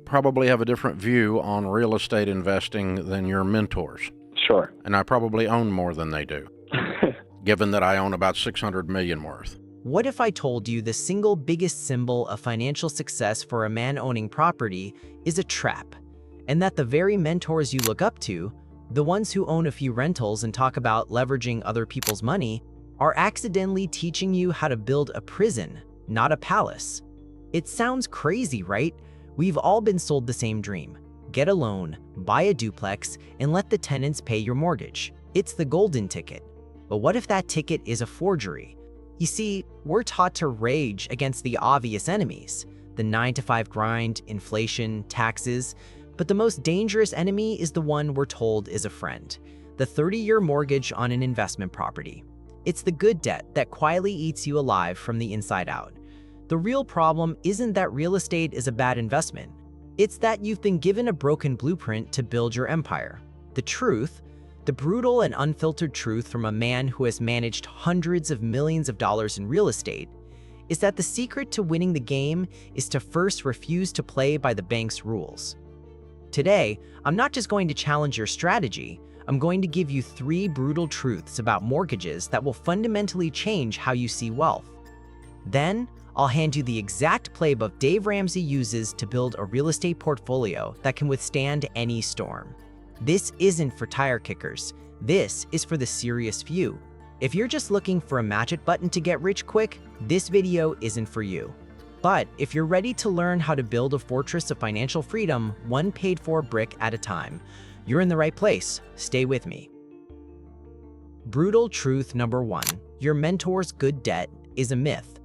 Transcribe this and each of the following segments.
probably have a different view on real estate investing than your mentors. Sure. And I probably own more than they do, given that I own about 600 million worth. What if I told you the single biggest symbol of financial success for a man owning property is a trap, and that the very mentors you look up to, the ones who own a few rentals and talk about leveraging other people's money, are accidentally teaching you how to build a prison, not a palace? It sounds crazy, right? We've all been sold the same dream. Get a loan, buy a duplex, and let the tenants pay your mortgage. It's the golden ticket. But what if that ticket is a forgery? You see, we're taught to rage against the obvious enemies, the 9-to-5 grind, inflation, taxes, but the most dangerous enemy is the one we're told is a friend, the 30-year mortgage on an investment property. It's the good debt that quietly eats you alive from the inside out. The real problem isn't that real estate is a bad investment. It's that you've been given a broken blueprint to build your empire. The truth, the brutal and unfiltered truth from a man who has managed hundreds of millions of dollars in real estate, is that the secret to winning the game is to first refuse to play by the bank's rules. Today, I'm not just going to challenge your strategy, I'm going to give you 3 brutal truths about mortgages that will fundamentally change how you see wealth. Then, I'll hand you the exact playbook Dave Ramsey uses to build a real estate portfolio that can withstand any storm. This isn't for tire kickers. This is for the serious few. If you're just looking for a magic button to get rich quick, this video isn't for you. But if you're ready to learn how to build a fortress of financial freedom, one paid-for brick at a time, you're in the right place. Stay with me. Brutal truth number 1. Your mentor's good debt is a myth.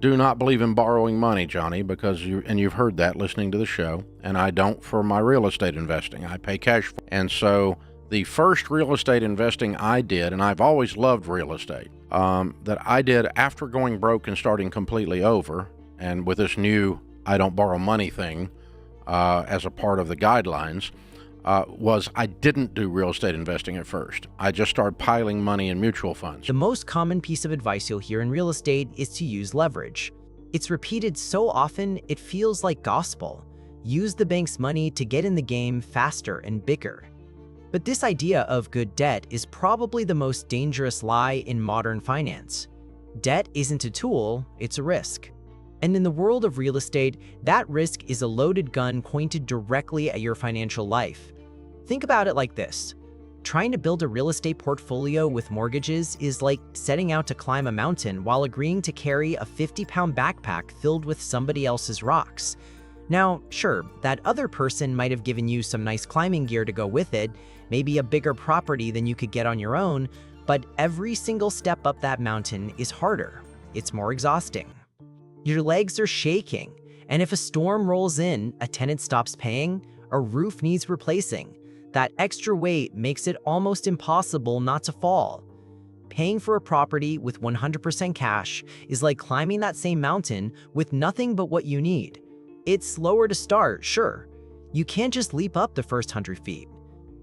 Do not believe in borrowing money, Johnny, because you've heard that listening to the show, and I don't for my real estate investing. I pay cash for it. And so the first real estate investing I did, and I've always loved real estate, that I did after going broke and starting completely over, and with this new I don't borrow money thing as a part of the guidelines, was I didn't do real estate investing at first. I just started piling money in mutual funds. The most common piece of advice you'll hear in real estate is to use leverage. It's repeated so often it feels like gospel. Use the bank's money to get in the game faster and bigger. But this idea of good debt is probably the most dangerous lie in modern finance. Debt isn't a tool, it's a risk. And in the world of real estate, that risk is a loaded gun pointed directly at your financial life. Think about it like this. Trying to build a real estate portfolio with mortgages is like setting out to climb a mountain while agreeing to carry a 50-pound backpack filled with somebody else's rocks. Now, sure, that other person might have given you some nice climbing gear to go with it, maybe a bigger property than you could get on your own, but every single step up that mountain is harder. It's more exhausting. Your legs are shaking, and if a storm rolls in, a tenant stops paying, a roof needs replacing, that extra weight makes it almost impossible not to fall. Paying for a property with 100% cash is like climbing that same mountain with nothing but what you need. It's slower to start, sure. You can't just leap up the first 100 feet,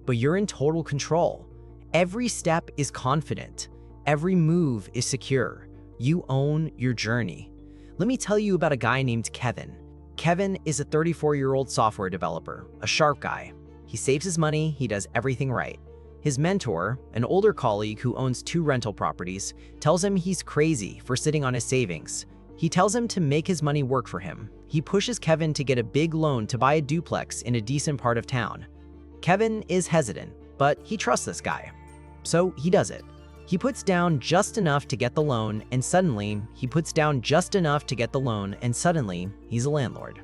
but you're in total control. Every step is confident. Every move is secure. You own your journey. Let me tell you about a guy named Kevin. Kevin is a 34-year-old software developer, a sharp guy. He saves his money, he does everything right. His mentor, an older colleague who owns 2 rental properties, tells him he's crazy for sitting on his savings. He tells him to make his money work for him. He pushes Kevin to get a big loan to buy a duplex in a decent part of town. Kevin is hesitant, but he trusts this guy. So he does it. He puts down just enough to get the loan, and suddenly, he's a landlord.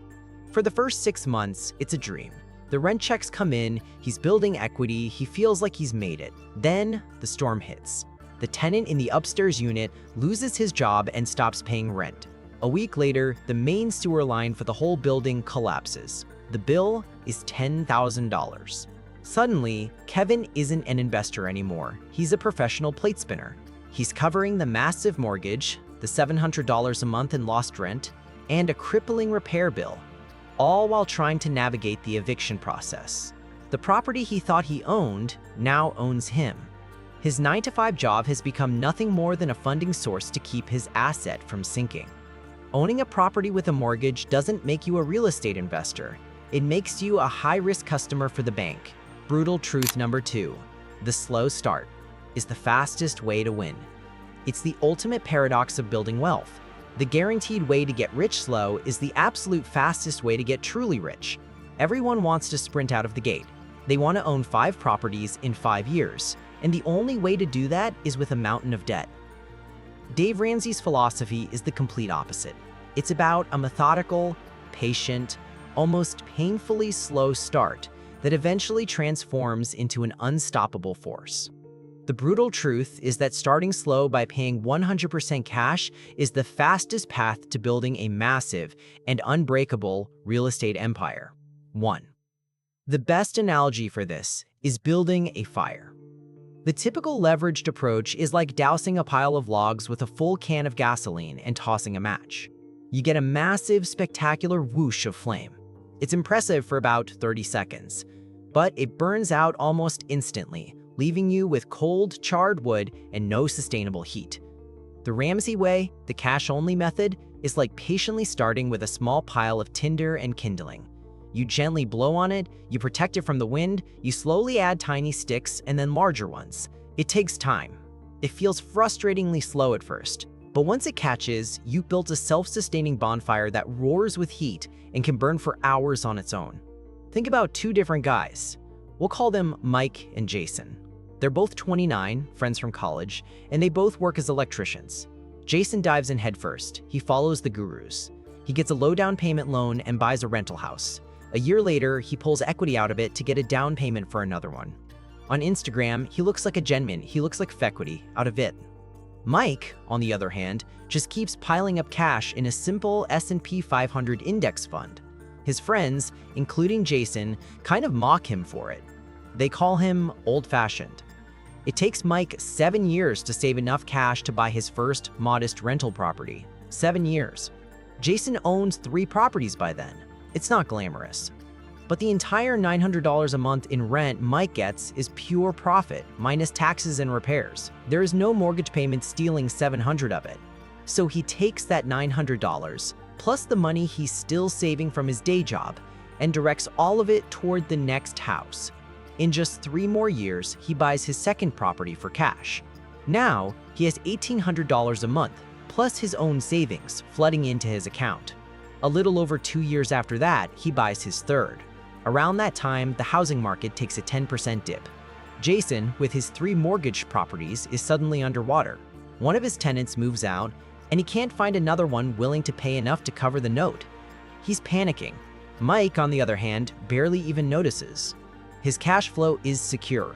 For the first 6 months, it's a dream. The rent checks come in, he's building equity, he feels like he's made it. Then, the storm hits. The tenant in the upstairs unit loses his job and stops paying rent. A week later, the main sewer line for the whole building collapses. The bill is $10,000. Suddenly, Kevin isn't an investor anymore. He's a professional plate spinner. He's covering the massive mortgage, the $700 a month in lost rent, and a crippling repair bill, all while trying to navigate the eviction process. The property he thought he owned now owns him. His 9-to-5 job has become nothing more than a funding source to keep his asset from sinking. Owning a property with a mortgage doesn't make you a real estate investor. It makes you a high-risk customer for the bank. Brutal truth number 2. The slow start is the fastest way to win. It's the ultimate paradox of building wealth. The guaranteed way to get rich slow is the absolute fastest way to get truly rich. Everyone wants to sprint out of the gate. They want to own 5 properties in 5 years, and the only way to do that is with a mountain of debt. Dave Ramsey's philosophy is the complete opposite. It's about a methodical, patient, almost painfully slow start that eventually transforms into an unstoppable force. The brutal truth is that starting slow by paying 100% cash is the fastest path to building a massive and unbreakable real estate empire. 1. The best analogy for this is building a fire. The typical leveraged approach is like dousing a pile of logs with a full can of gasoline and tossing a match. You get a massive, spectacular whoosh of flame. It's impressive for about 30 seconds, but it burns out almost instantly, leaving you with cold, charred wood and no sustainable heat. The Ramsey way, the cash-only method, is like patiently starting with a small pile of tinder and kindling. You gently blow on it, you protect it from the wind, you slowly add tiny sticks and then larger ones. It takes time. It feels frustratingly slow at first, but once it catches, you built a self-sustaining bonfire that roars with heat and can burn for hours on its own. Think about 2 different guys. We'll call them Mike and Jason. They're both 29, friends from college, and they both work as electricians. Jason dives in headfirst. He follows the gurus. He gets a low down payment loan and buys a rental house. A year later, he pulls equity out of it to get a down payment for another one. On Instagram, he looks like a gentleman. He looks like fequity out of it. Mike, on the other hand, just keeps piling up cash in a simple S&P 500 index fund. His friends, including Jason, kind of mock him for it. They call him old-fashioned. It takes Mike 7 years to save enough cash to buy his first modest rental property. 7 years. Jason owns 3 properties by then. It's not glamorous. But the entire $900 a month in rent Mike gets is pure profit, minus taxes and repairs. There is no mortgage payment stealing $700 of it. So he takes that $900, plus the money he's still saving from his day job, and directs all of it toward the next house. In just 3 more years, he buys his second property for cash. Now, he has $1,800 a month, plus his own savings, flooding into his account. A little over 2 years after that, he buys his third. Around that time, the housing market takes a 10% dip. Jason, with his 3 mortgage properties, is suddenly underwater. One of his tenants moves out, and he can't find another one willing to pay enough to cover the note. He's panicking. Mike, on the other hand, barely even notices. His cash flow is secure.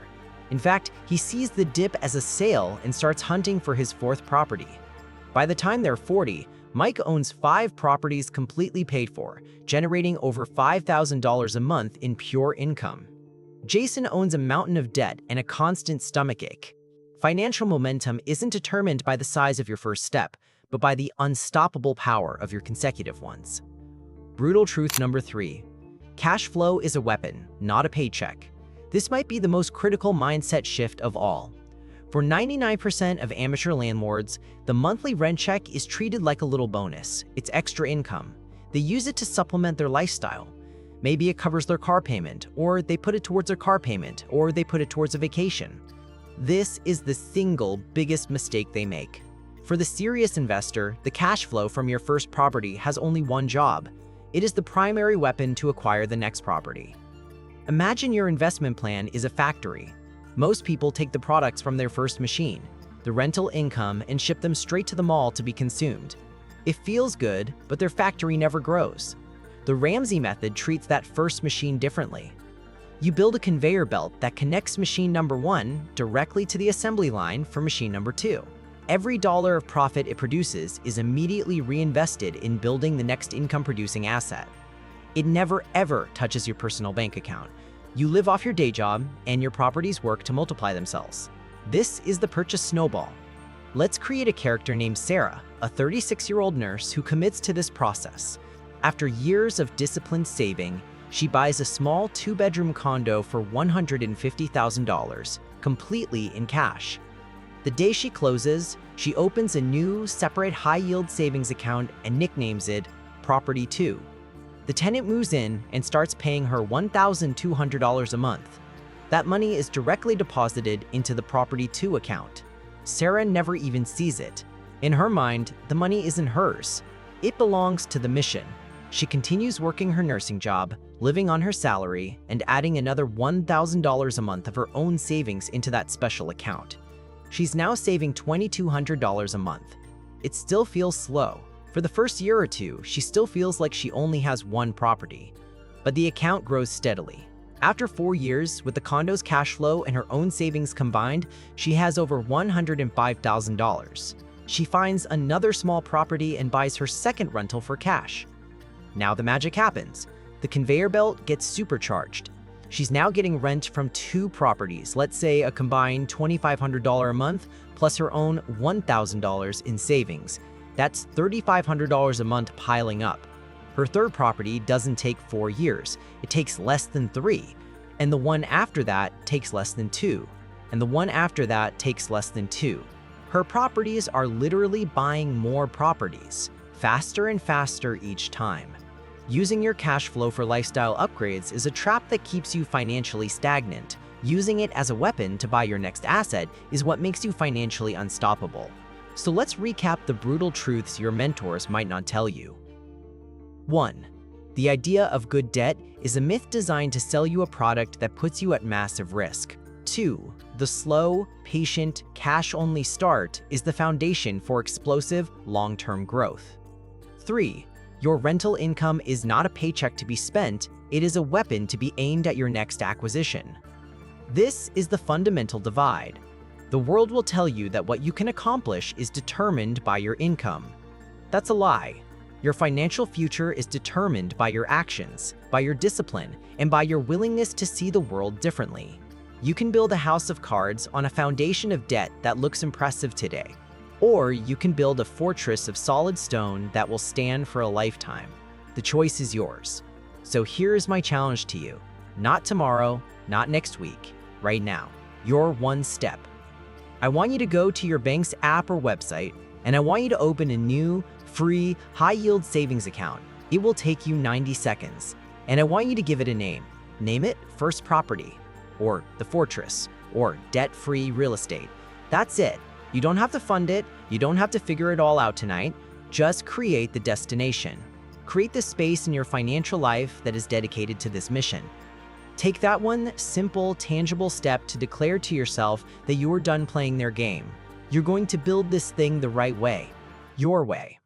In fact, he sees the dip as a sale and starts hunting for his 4th property. By the time they're 40, Mike owns 5 properties completely paid for, generating over $5,000 a month in pure income. Jason owns a mountain of debt and a constant stomachache. Financial momentum isn't determined by the size of your first step, but by the unstoppable power of your consecutive ones. Brutal truth number 3. Cash flow is a weapon, not a paycheck. This might be the most critical mindset shift of all. For 99% of amateur landlords, the monthly rent check is treated like a little bonus. It's extra income. They use it to supplement their lifestyle. Maybe it covers their car payment, or they put it towards their car payment, or they put it towards a vacation. This is the single biggest mistake they make. For the serious investor, the cash flow from your first property has only one job. It is the primary weapon to acquire the next property. Imagine your investment plan is a factory. Most people take the products from their first machine, the rental income, and ship them straight to the mall to be consumed. It feels good, but their factory never grows. The Ramsey method treats that first machine differently. You build a conveyor belt that connects machine number 1 directly to the assembly line for machine number 2. Every dollar of profit it produces is immediately reinvested in building the next income-producing asset. It never ever touches your personal bank account. You live off your day job, and your properties work to multiply themselves. This is the purchase snowball. Let's create a character named Sarah, a 36-year-old nurse who commits to this process. After years of disciplined saving, she buys a small 2-bedroom condo for $150,000, completely in cash. The day she closes, she opens a new, separate high-yield savings account and nicknames it Property 2. The tenant moves in and starts paying her $1,200 a month. That money is directly deposited into the Property 2 account. Sarah never even sees it. In her mind, the money isn't hers. It belongs to the mission. She continues working her nursing job, living on her salary, and adding another $1,000 a month of her own savings into that special account. She's now saving $2,200 a month. It still feels slow. For the first year or two, she still feels like she only has one property. But the account grows steadily. After 4 years, with the condo's cash flow and her own savings combined, she has over $105,000. She finds another small property and buys her second rental for cash. Now the magic happens. The conveyor belt gets supercharged. She's now getting rent from 2 properties, let's say a combined $2,500 a month, plus her own $1,000 in savings. That's $3,500 a month piling up. Her third property doesn't take 4 years. It takes less than 3. And the one after that takes less than 2. And the one after that takes less than 2. Her properties are literally buying more properties, faster and faster each time. Using your cash flow for lifestyle upgrades is a trap that keeps you financially stagnant. Using it as a weapon to buy your next asset is what makes you financially unstoppable. So let's recap the brutal truths your mentors might not tell you. 1. The idea of good debt is a myth designed to sell you a product that puts you at massive risk. 2. The slow, patient, cash-only start is the foundation for explosive, long-term growth. 3. Your rental income is not a paycheck to be spent, it is a weapon to be aimed at your next acquisition. This is the fundamental divide. The world will tell you that what you can accomplish is determined by your income. That's a lie. Your financial future is determined by your actions, by your discipline, and by your willingness to see the world differently. You can build a house of cards on a foundation of debt that looks impressive today. Or you can build a fortress of solid stone that will stand for a lifetime. The choice is yours. So here's my challenge to you. Not tomorrow, not next week, right now. Your one step. I want you to go to your bank's app or website, and I want you to open a new, free, high-yield savings account. It will take you 90 seconds. And I want you to give it a name. Name it First Property, or The Fortress, or Debt-Free Real Estate. That's it. You don't have to fund it. You don't have to figure it all out tonight. Just create the destination. Create the space in your financial life that is dedicated to this mission. Take that one simple, tangible step to declare to yourself that you are done playing their game. You're going to build this thing the right way, your way.